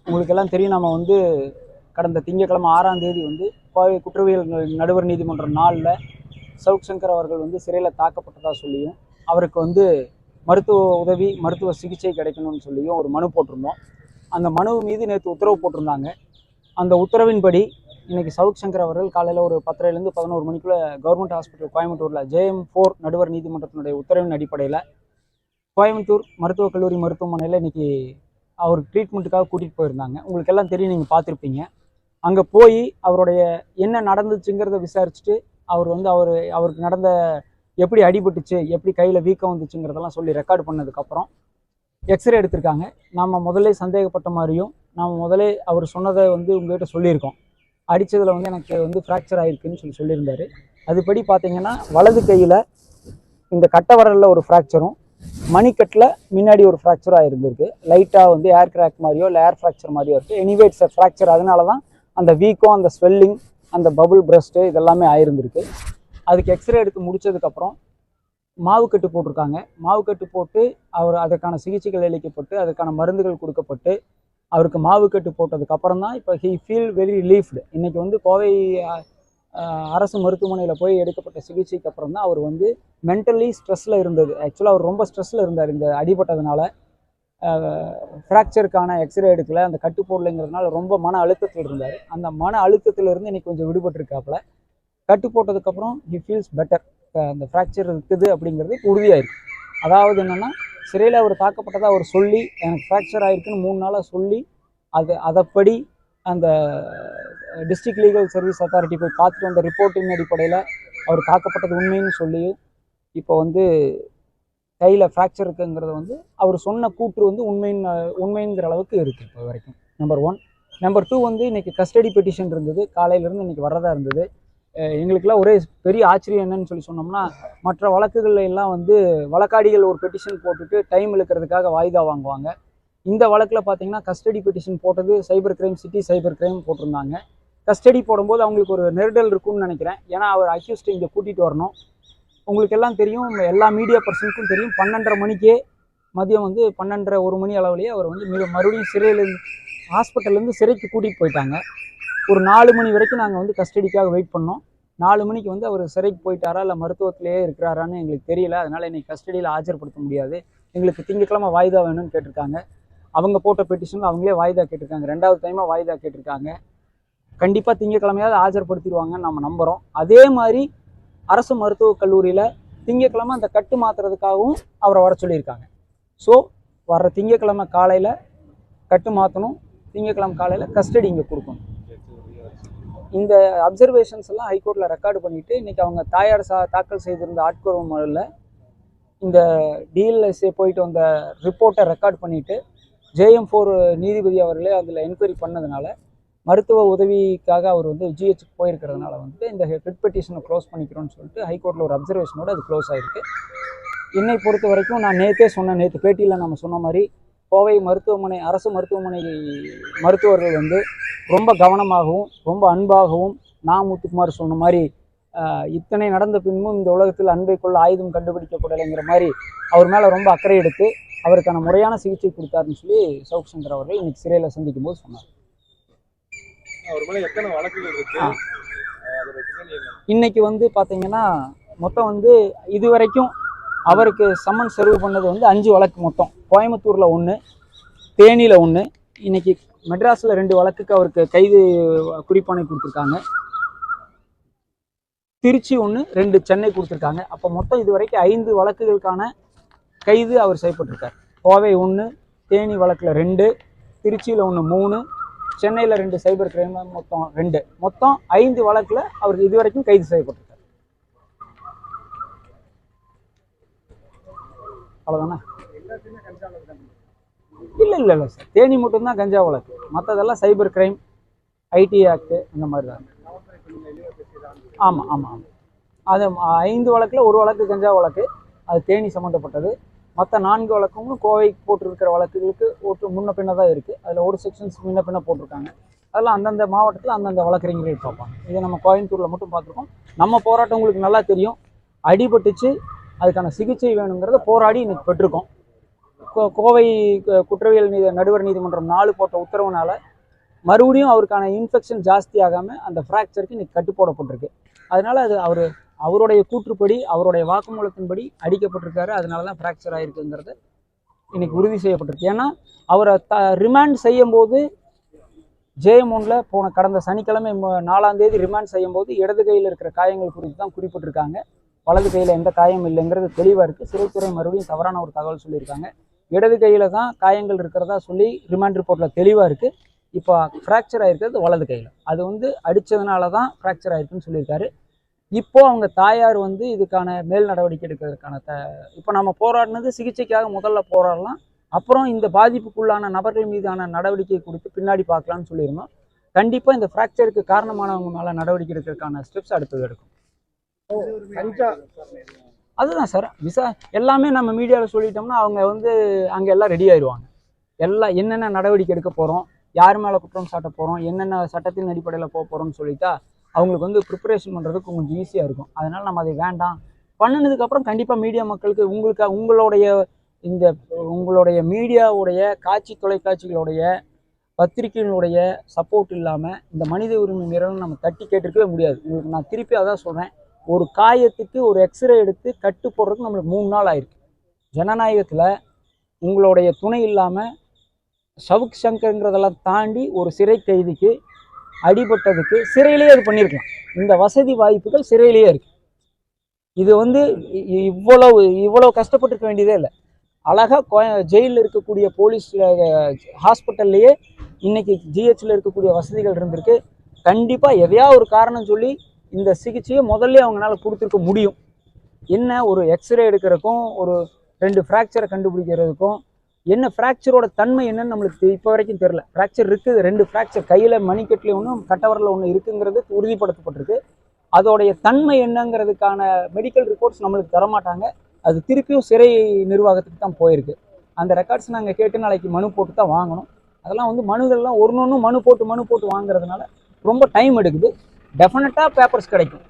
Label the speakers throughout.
Speaker 1: உங்களுக்கெல்லாம் தெரியும், நம்ம வந்து கடந்த திங்கட்கிழமை 6ஆம் தேதி வந்து கோவை குற்றவியல் நடுவர் நீதிமன்றம் 4ல் சவுக் சங்கர் அவர்கள் வந்து சிறையில் தாக்கப்பட்டதாக சொல்லியும் அவருக்கு வந்து மருத்துவ உதவி மருத்துவ சிகிச்சை கிடைக்கணும்னு சொல்லியும் ஒரு மனு போட்டிருந்தோம். அந்த மனு மீது நேற்று உத்தரவு போட்டிருந்தாங்க. அந்த உத்தரவின்படி இன்னைக்கு சவுக் சங்கர் அவர்கள் காலையில் ஒரு 10:30லேருந்து 11 மணிக்குள்ளே கவர்மெண்ட் ஹாஸ்பிட்டல் கோயம்புத்தூரில் JM4 நடுவர் நீதிமன்றத்தினுடைய உத்தரவின் அடிப்படையில் கோயம்புத்தூர் மருத்துவக் கல்லூரி மருத்துவமனையில் இன்னைக்கு அவருக்கு ட்ரீட்மெண்ட்டுக்காக கூட்டிகிட்டு போயிருந்தாங்க. உங்களுக்கு எல்லாம் தெரியும், நீங்கள் பார்த்துருப்பீங்க. அங்கே போய் அவருடைய என்ன நடந்துச்சுங்கிறத விசாரிச்சுட்டு அவருக்கு நடந்த எப்படி அடிபட்டுச்சு, எப்படி கையில் வீக்கம் வந்துச்சுங்கிறதெல்லாம் சொல்லி ரெக்கார்டு பண்ணதுக்கப்புறம் எக்ஸ்ரே எடுத்திருக்காங்க. நாம் முதல்ல சந்தேகப்பட்ட மாதிரியும் முதல்ல அவர் சொன்னதை வந்து உங்கள்கிட்ட சொல்லியிருக்கோம். அடித்ததில் வந்து எனக்கு வந்து ஃப்ராக்சர் ஆகிருக்குன்னு சொல்லியிருந்தார். அதுபடி பார்த்தீங்கன்னா வலது கையில் இந்த கட்டை விரலில் ஒரு ஃப்ராக்சரும் மணிக்கட்டில் முன்னாடி ஒரு ஃப்ராக்சராக இருந்திருக்கு. லைட்டாக வந்து ஏர் கிராக் மாதிரியோ இல்லை ஏர் ஃப்ராக்சர் மாதிரியோ இருக்குது. Anyway it's fracture. அதனால தான் அந்த வீக்கம், அந்த ஸ்வெல்லிங், அந்த பபுள் பிரஸ்ட்டு இதெல்லாமே ஆயிருந்திருக்கு. அதுக்கு எக்ஸ்ரே எடுத்து முடித்ததுக்கப்புறம் மாவுக்கட்டு போட்டிருக்காங்க. மாவுக்கட்டு போட்டு அதற்கான சிகிச்சைகள் அளிக்கப்பட்டு அதுக்கான மருந்துகள் கொடுக்கப்பட்டு அவருக்கு மாவுக்கட்டு போட்டதுக்கப்புறம் தான் இப்போ ஹீ ஃபீல் வெரி ரிலீஃப்டு. இன்றைக்கி வந்து கோவை அரசு மருத்துவமனையில் போய் எடுக்கப்பட்ட சிகிச்சைக்கு அப்புறம் தான் அவர் வந்து மென்டலி ஸ்ட்ரெஸ்ஸில் இருந்தது. ஆக்சுவலாக அவர் ரொம்ப ஸ்ட்ரெஸ்ஸில் இருந்தார். இந்த அடிபட்டதுனால ஃப்ராக்சருக்கான எக்ஸ்ரே எடுக்கலை, அந்த கட்டு போடலைங்கிறதுனால ரொம்ப மன அழுத்தத்தில் இருந்தார். அந்த மன அழுத்தத்திலிருந்து இன்றைக்கி கொஞ்சம் விடுபட்டிருக்காப்புல. கட்டு போட்டதுக்கப்புறம் ஹி ஃபீல்ஸ் பெட்டர். அந்த ஃப்ராக்சர் இருக்குது அப்படிங்கிறது உறுதியாக இருக்குது. அதாவது என்னென்னா, சிறையில் அவர் தாக்கப்பட்டதாக அவர் சொல்லி எனக்கு ஃப்ராக்சர் ஆகிருக்குன்னு 3 நாளாக சொல்லி அதைப்படி அந்த டிஸ்ட்ரிக்ட் லீகல் சர்வீஸ் அத்தாரிட்டி போய் பார்த்துட்டு வந்த ரிப்போர்ட்டின் அடிப்படையில் அவர் தாக்கப்பட்டது உண்மைன்னு சொல்லி இப்போ வந்து கையில் ஃப்ராக்சர் இருக்குங்கிறது வந்து அவர் சொன்ன கூற்று வந்து உண்மைங்கிற அளவுக்கு இருக்குது இப்போ வரைக்கும். நம்பர் 1. நம்பர் 2 வந்து இன்றைக்கி கஸ்டடி பெட்டிஷன் இருந்தது. காலையிலேருந்து இன்றைக்கி வரதா இருந்தது. எங்களுக்கெல்லாம் ஒரே பெரிய ஆச்சரியம் என்னன்னு சொன்னோம்னா, மற்ற வழக்குகளில் எல்லாம் வந்து வழக்காடிகள் ஒரு பெட்டிஷன் போட்டுட்டு டைம் இழுக்கிறதுக்காக வாய்தா வாங்குவாங்க. இந்த வழக்கில் பார்த்தீங்கன்னா கஸ்டடி பெட்டிஷன் போட்டது cyber crime, city cyber crime போட்டிருந்தாங்க. கஸ்டடி போடும்போது அவங்களுக்கு ஒரு நெருடல் இருக்கும்னு நினைக்கிறேன். ஏன்னா அவர் அக்யூஸ்டு இங்கே கூட்டிகிட்டு வரணும். உங்களுக்கு எல்லாம் தெரியும், எல்லா மீடியா பர்சனுக்கும் தெரியும், 12:30 மணிக்கே மதியம் வந்து 12:30 1 மணி அளவுலேயே அவர் வந்து மறுபடியும் சிறையிலேருந்து ஹாஸ்பிட்டல்லேருந்து சிறைக்கு கூட்டிகிட்டு போயிட்டாங்க. ஒரு 4 மணி வரைக்கும் நாங்கள் வந்து கஸ்டடிக்காக வெயிட் பண்ணோம். 4 மணிக்கு வந்து அவர் சிறைக்கு போயிட்டாரா இல்லை மருத்துவத்திலேயே இருக்கிறாரான்னு எங்களுக்கு தெரியல. அதனால் இன்றைக்கி கஸ்டடியில் ஆஜர்படுத்த முடியாது, எங்களுக்கு திங்கட்கிழமை வாய்தா வேணும்னு கேட்டிருக்காங்க. அவங்க போட்ட பெட்டிஷனில் அவங்களே வாய்தா கேட்டிருக்காங்க. 2வது டைமாக வாய்தா கேட்டிருக்காங்க. கண்டிப்பாக திங்கட்கிழமையாவது ஆஜர்படுத்திடுவாங்கன்னு நம்ம நம்புகிறோம். அதே மாதிரி அரசு மருத்துவக் கல்லூரியில் திங்கட்கிழமை அந்த கட்டு மாற்றுறதுக்காகவும் அவரை வர சொல்லியிருக்காங்க. ஸோ வர்ற திங்கட்கிழமை காலையில் கட்டு மாற்றணும், திங்கட்கிழமை காலையில் கஸ்டடி இங்கே கொடுக்கணும். இந்த அப்சர்வேஷன்ஸ் எல்லாம் ஹைகோர்ட்டில் ரெக்கார்டு பண்ணிவிட்டு இன்றைக்கி அவங்க தாயார் தாக்கல் செய்திருந்த ஆட்கொணர்வு மனுவில் இந்த டிஎல்எஸ்ஏ போயிட்டு வந்த ரிப்போர்ட்டை ரெக்கார்ட் பண்ணிவிட்டு JM4 நீதிபதி அவர்களே அதில் என்கொயரி பண்ணதுனால மருத்துவ உதவிக்காக அவர் வந்து ஜிஹெச்சுக்கு போயிருக்கிறதுனால வந்து இந்த ரிட் பெட்டிஷனை க்ளோஸ் பண்ணிக்கிறோன்னு சொல்லிட்டு ஹைகோர்ட்டில் ஒரு அப்சர்வேஷனோடு அது க்ளோஸ் ஆகிருக்கு. என்னை பொறுத்த வரைக்கும் நான் நேற்று பேட்டியில் நம்ம சொன்ன மாதிரி கோவை மருத்துவமனை அரசு மருத்துவமனை மருத்துவர்கள் வந்து ரொம்ப கவனமாகவும் ரொம்ப அன்பாகவும் முத்துக்குமார் சொன்ன மாதிரி இத்தனை நடந்த பின்பும் இந்த உலகத்தில் அன்பை கொள்ள ஆயுதம் கண்டுபிடிக்கப்படலைங்கிற மாதிரி அவர் மேலே ரொம்ப அக்கறை எடுத்து அவருக்கான முறையான சிகிச்சை கொடுத்தாருன்னு சொல்லி சவுக் சங்கர் அவர்கள் இன்னைக்கு சிறையில் சந்திக்கும் போது சொன்னார். இன்னைக்கு வந்து பார்த்தீங்கன்னா மொத்தம் வந்து இதுவரைக்கும் அவருக்கு சம்மன் சர்வ் பண்ணது வந்து 5 வழக்கு மொத்தம். கோயம்புத்தூரில் 1, தேனியில் 1, இன்னைக்கு மெட்ராஸில் 2 வழக்குக்கு அவருக்கு கைது குறிப்பானை கொடுத்துருக்காங்க. திருச்சி 1, 2 சென்னை கொடுத்துருக்காங்க. அப்போ மொத்தம் இதுவரைக்கும் 5 வழக்குகளுக்கான கைது அவர் செய்யப்பட்டிருக்கார். கோவை 1, தேனி வழக்கில் 2, திருச்சியில் 1 3, சென்னையில் 2 சைபர் கிரைம் மொத்தம் 2, மொத்தம் 5 வழக்கில் அவருக்கு இதுவரைக்கும் கைது செய்யப்பட்டிருக்கார். அவ்வளோதானே? இல்லை சார், தேனி மட்டும்தான் கஞ்சா வழக்கு, மற்றதெல்லாம் சைபர் கிரைம், ஐடி ஆக்டு இந்த மாதிரி தான். ஆமாம். அது 5 வழக்கில் 1 வழக்கு கஞ்சா வழக்கு, அது தேனி சம்மந்தப்பட்டது. மற்ற 4 வழக்கும் கோவைக்கு போட்டிருக்கிற வழக்குகளுக்கு முன்ன பின்ன தான் இருக்குது. அதில் ஒரு செக்ஷன்ஸ் முன்ன பின்ன போட்டிருக்காங்க. அதெல்லாம் அந்தந்த மாவட்டத்தில் அந்தந்த வழக்கறிஞர்கள் பார்ப்பாங்க. இதை நம்ம கோயம்புத்தூரில் மட்டும் பார்த்துருக்கோம். நம்ம போராட்டம் உங்களுக்கு நல்லா தெரியும். அடிபட்டுச்சு, அதுக்கான சிகிச்சை வேணுங்கிறத போராடி இன்னைக்கு பெற்றிருக்கோம். கோவை குற்றவியல் நடுவர் நீதிமன்றம் 4 போட்ட உத்தரவுனால மறுபடியும் அவருக்கான இன்ஃபெக்ஷன் ஜாஸ்தி ஆகாமல் அந்த ஃப்ராக்சருக்கு இன்னைக்கு கட்டு போடப்பட்டிருக்கு. அதனால அது அவருடைய கூற்றுப்படி அவருடைய வாக்குமூலத்தின்படி அடிக்கப்பட்டிருக்காரு. அதனால தான் ஃப்ராக்சர் ஆகிருக்குங்கிறது இன்னைக்கு உறுதி செய்யப்பட்டிருக்கு. ஏன்னா அவரை ரிமாண்ட் செய்யும் போது ஜெயமோனில் கடந்த சனிக்கிழமை 4ஆம் தேதி ரிமாண்ட் செய்யும் போது இடது கையில் இருக்கிற காயங்கள் குறித்து தான் குறிப்பிட்டிருக்காங்க. வலது கையில் எந்த காயம் இல்லைங்கிறது தெளிவாக இருக்குது. சிறைத்துறை மறுபடியும் தவறான ஒரு தகவல் சொல்லியிருக்காங்க. இடது கையில் தான் காயங்கள் இருக்கிறதா சொல்லி ரிமாண்ட் ரிப்போர்ட்டில் தெளிவாக இருக்குது. இப்போ ஃப்ராக்சர் ஆகிருக்கிறது வலது கையில். அது அடித்ததுனால தான் ஃப்ராக்சர் ஆகிருக்குன்னு சொல்லியிருக்காரு. இப்போது அவங்க தாயார் இதுக்கான மேல் நடவடிக்கை எடுக்கிறதுக்கான இப்போ நம்ம போராடினது சிகிச்சைக்காக முதல்ல போராடலாம், அப்புறம் இந்த பாதிப்புக்குள்ளான நபர்கள் மீதான நடவடிக்கை குறித்து பின்னாடி பார்க்கலான்னு சொல்லியிருந்தோம். கண்டிப்பாக இந்த ஃப்ராக்சருக்கு காரணமானவங்க மேலே நடவடிக்கை எடுக்கிறதுக்கான ஸ்டெப்ஸ் அடுத்தது எடுக்கும். அதுதான் சார் எல்லாமே நம்ம மீடியாவில் சொல்லிட்டோம்னா அவங்க அங்கே எல்லாம் ரெடி ஆயிடுவாங்க. எல்லாம் என்னென்ன நடவடிக்கை எடுக்க போகிறோம், யார் மேலே குற்றம் சாட்ட போகிறோம், என்னென்ன சட்டத்தின் அடிப்படையில் போக போகிறோம்னு சொல்லிட்டா அவங்களுக்கு ப்ரிப்பரேஷன் பண்ணுறதுக்கு கொஞ்சம் ஈஸியாக இருக்கும். அதனால் நம்ம அதை வேண்டாம் பண்ணினதுக்கப்புறம் கண்டிப்பாக மீடியா மக்களுக்கு உங்களுடைய மீடியாவுடைய தொலைக்காட்சிகளுடைய பத்திரிகைகளுடைய சப்போர்ட் இல்லாமல் இந்த மனித உரிமை மீறலும் நம்ம தட்டி கேட்டிருக்கவே முடியாது. உங்களுக்கு நான் திருப்பி அதான் சொல்கிறேன், ஒரு காயத்துக்கு ஒரு எக்ஸ்ரே எடுத்து கட்டு போடுறதுக்கு நம்மளுக்கு 3 நாள் ஆயிருக்கு. ஜனநாயகத்தில் உங்களுடைய துணை இல்லாமல் சவுக் சங்கர்ங்கிறதெல்லாம் தாண்டி ஒரு சிறை கைதிக்கு அடிபட்டதுக்கு சிறையிலேயே அது பண்ணியிருக்கலாம். இந்த வசதி வாய்ப்புகள் சிறையிலேயே இருக்கு. இது இவ்வளவு கஷ்டப்பட்டுருக்க வேண்டியதே இல்லை. அழகாக ஜெயிலில் இருக்கக்கூடிய போலீஸ் ஹாஸ்பிட்டல்லையே இன்னைக்கு ஜிஹெச்சில் இருக்கக்கூடிய வசதிகள் இருந்திருக்கு. கண்டிப்பாக எதையாவது ஒரு காரணம் சொல்லி இந்த சிகிச்சையை முதல்ல அவங்களால கொடுத்துருக்க முடியும். என்ன ஒரு எக்ஸ்ரே எடுக்கிறதுக்கும் ஒரு 2 ஃப்ராக்சரை கண்டுபிடிக்கிறதுக்கும் என்ன ஃப்ராக்சரோட தன்மை என்னன்னு நம்மளுக்கு இப்போ வரைக்கும் தெரில. ஃப்ராக்சர் இருக்குது, 2 ஃப்ராக்சர் கையில் மணிக்கட்டில் ஒன்றும் கட்டவரில் ஒன்று இருக்குங்கிறது உறுதிப்படுத்தப்பட்டிருக்கு. அதோடைய தன்மை என்னங்கிறதுக்கான மெடிக்கல் ரிப்போர்ட்ஸ் நம்மளுக்கு தரமாட்டாங்க. அது திருப்பியும் சிறை நிர்வாகத்துக்கு தான் போயிருக்கு. அந்த ரெக்கார்ட்ஸ் நாங்கள் கேட்டு நாளைக்கு மனு போட்டு தான் வாங்கணும். அதெல்லாம் மனுகள்லாம் ஒன்று மனு போட்டு வாங்குறதுனால ரொம்ப டைம் எடுக்குது. டெஃபினட்டாக பேப்பர்ஸ் கிடைக்கும்.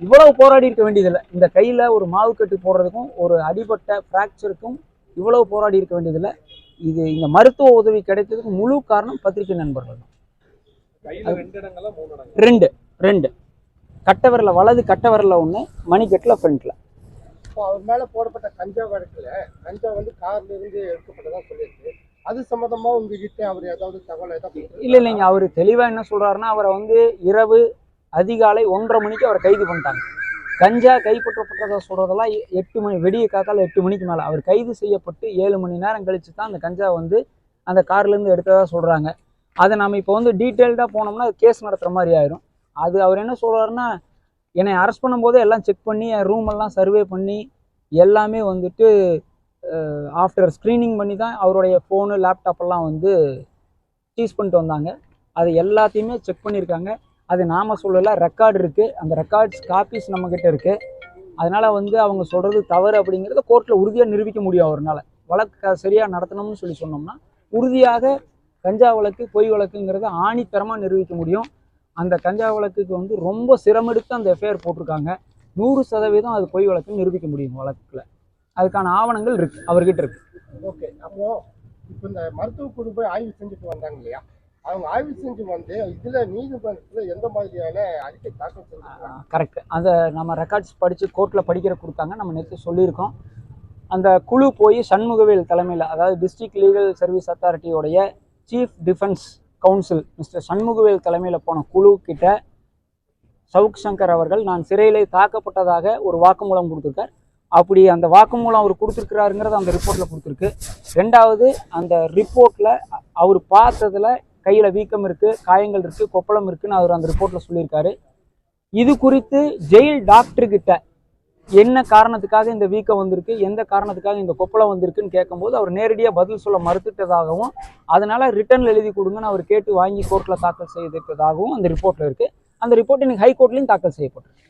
Speaker 1: இவ்வளவு போராடி இருக்க வேண்டியதில்லை. இந்த கையில் ஒரு மாவு கட்டு போடுறதுக்கும் ஒரு அடிபட்ட ஃப்ராக்சருக்கும் இவ்வளவு போராடி இருக்க வேண்டியதில்லை. இந்த மருத்துவ உதவி கிடைத்ததுக்கு முழு காரணம் பத்திரிகை நண்பர்கள் தான். 2 கட்டவரில் வலது கட்டவரில் 1, மணிக்கட்டில் ஃப்ரண்ட்ல.
Speaker 2: அவர் மேல போடப்பட்ட கஞ்சா வழக்குல கஞ்சா கார்ல இருந்து எடுக்கப்பட்டதா சொல்லியிருக்கு. அது சம்பந்தமா உங்ககிட்ட அவர் ஏதாவது தகவல்
Speaker 1: இல்லைங்க. அவர் தெளிவா என்ன சொல்றாருன்னா, அவரை இரவு அதிகாலை 1:30 மணிக்கு அவரை கைது பண்ணிட்டாங்க. கஞ்சா கைப்பற்றப்பட்டதை சொல்றதெல்லாம் 8 மணி, வெடிய காத்தால 8 மணிக்கு மேலே அவர் கைது செய்யப்பட்டு 7 மணி நேரம் கழிச்சு தான் அந்த கஞ்சா அந்த கார்லேருந்து எடுத்ததா சொல்கிறாங்க. அதை நம்ம இப்போ டீட்டெயில்டாக போனோம்னா கேஸ் நடத்துகிற மாதிரி ஆயிரும். அவர் என்ன சொல்கிறாருன்னா, என்னை அரெஸ்ட் பண்ணும்போதே எல்லாம் செக் பண்ணி என் ரூம் எல்லாம் சர்வே பண்ணி எல்லாமே ஆஃப்டர் ஸ்க்ரீனிங் பண்ணி தான் அவருடைய ஃபோனு லேப்டாப்பெல்லாம் சீஸ் பண்ணிட்டு வந்தாங்க. அது எல்லாத்தையுமே செக் பண்ணியிருக்காங்க. அது நாம் சொல்லலை, ரெக்கார்டு இருக்குது. அந்த ரெக்கார்ட்ஸ் காப்பீஸ் நம்மக்கிட்ட இருக்குது. அதனால் அவங்க சொல்கிறது தவறு அப்படிங்கிறத கோர்ட்டில் உறுதியாக நிரூபிக்க முடியும். அவர்னால வழக்கு சரியாக நடத்தணும்னு சொன்னோம்னா உறுதியாக கஞ்சா வழக்கு பொய் வழக்குங்கிறத ஆணித்தரமாக நிரூபிக்க முடியும். அந்த கஞ்சா வழக்குக்கு ரொம்ப சிரமெடுத்து அந்த எஃப்ஐஆர் போட்டிருக்காங்க. 100% அது பொய் வழக்குன்னு நிரூபிக்க முடியும் வழக்கில். அதுக்கான ஆவணங்கள் இருக்குது, அவர்கிட்ட இருக்குது.
Speaker 2: ஓகே. அப்போது இப்போ இந்த மருத்துவ குழு போய் ஆய்வு செஞ்சுட்டு வந்தாங்க இல்லையா, அவங்க ஆய்வு செஞ்சு இதில் நீதிமன்றத்தில் எந்த மாதிரியான அறிக்கை தாக்கல் செஞ்சுருக்காங்க?
Speaker 1: கரெக்ட். அதை நம்ம ரெக்கார்ட்ஸ் படித்து கோர்ட்டில் படிக்கிற கொடுத்தாங்க. நம்ம நேற்று சொல்லியிருக்கோம். அந்த குழு போய் சண்முகவேல் தலைமையில், அதாவது டிஸ்ட்ரிக்ட் லீகல் சர்வீஸ் அத்தாரிட்டியோடைய chief defence council mister Shanmugavel தலைமையில் போன குழு கிட்ட சவுக் சங்கர் அவர்கள் நான் சிறையிலே தாக்கப்பட்டதாக ஒரு வாக்குமூலம் கொடுத்துருக்கார். அப்படி அந்த வாக்குமூலம் அவர் கொடுத்துருக்கிறாருங்கிறது அந்த ரிப்போர்ட்டில் கொடுத்துருக்கு. 2வது அந்த ரிப்போர்ட்டில் அவர் பார்த்ததில் கையில் வீக்கம் இருக்குது, காயங்கள் இருக்குது, கொப்பளம் இருக்குதுன்னு அவர் அந்த ரிப்போர்ட்டில் சொல்லியிருக்காரு. இது குறித்து ஜெயில் டாக்டர்கிட்ட என்ன காரணத்துக்காக இந்த வீக்கம் வந்திருக்கு, எந்த காரணத்துக்காக இந்த கொப்பளம் வந்திருக்குன்னு கேட்கும்போது அவர் நேரடியாக பதில் சொல்ல மறுத்துட்டதாகவும், அதனால் ரிட்டர்னில் எழுதி கொடுங்கன்னு அவர் கேட்டு வாங்கி கோர்ட்டில் தாக்கல் செய்திருப்பதாகவும் அந்த ரிப்போர்ட்டில் இருக்குது. அந்த ரிப்போர்ட் இன்னைக்கு ஹைகோர்ட்லையும் தாக்கல் செய்யப்பட்டிருக்கு.